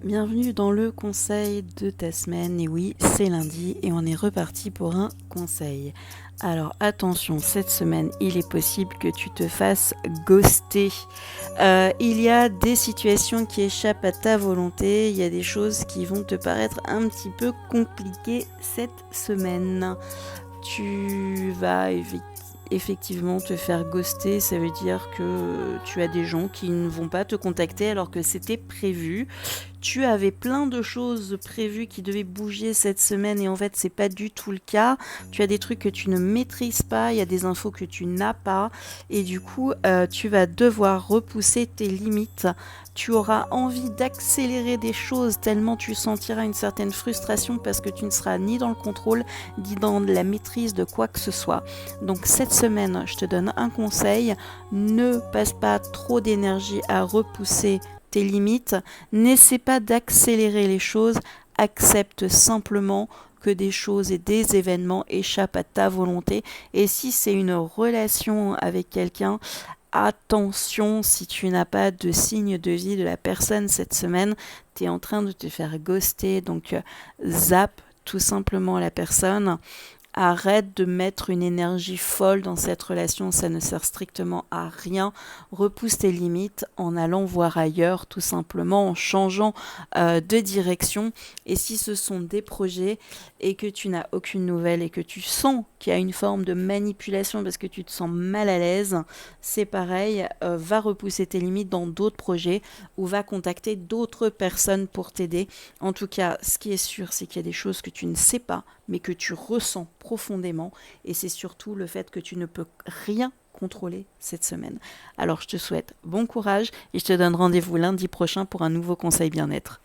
Bienvenue dans le conseil de ta semaine. Et oui, c'est lundi et on est reparti pour un conseil. Alors attention, cette semaine, il est possible que tu te fasses ghoster. Il y a des situations qui échappent à ta volonté, il y a des choses qui vont te paraître un petit peu compliquées cette semaine. Tu vas effectivement te faire ghoster, ça veut dire que tu as des gens qui ne vont pas te contacter alors que c'était prévu. Tu avais plein de choses prévues qui devaient bouger cette semaine et en fait c'est pas du tout le cas. Tu as des trucs que tu ne maîtrises pas, il y a des infos que tu n'as pas et du coup tu vas devoir repousser tes limites. Tu auras envie d'accélérer des choses tellement tu sentiras une certaine frustration parce que tu ne seras ni dans le contrôle ni dans la maîtrise de quoi que ce soit. Donc cette semaine, je te donne un conseil, ne passe pas trop d'énergie à repousser tes limites, n'essaie pas d'accélérer les choses, accepte simplement que des choses et des événements échappent à ta volonté. Et si c'est une relation avec quelqu'un, attention, si tu n'as pas de signe de vie de la personne cette semaine, tu es en train de te faire ghoster, donc zappe tout simplement la personne. Arrête de mettre une énergie folle dans cette relation, ça ne sert strictement à rien. Repousse tes limites en allant voir ailleurs, tout simplement en changeant de direction. Et si ce sont des projets et que tu n'as aucune nouvelle et que tu sens qu'il y a une forme de manipulation parce que tu te sens mal à l'aise, c'est pareil, va repousser tes limites dans d'autres projets ou va contacter d'autres personnes pour t'aider. En tout cas, ce qui est sûr, c'est qu'il y a des choses que tu ne sais pas, mais que tu ressens profondément. Et c'est surtout le fait que tu ne peux rien contrôler cette semaine. Alors je te souhaite bon courage et je te donne rendez-vous lundi prochain pour un nouveau conseil bien-être.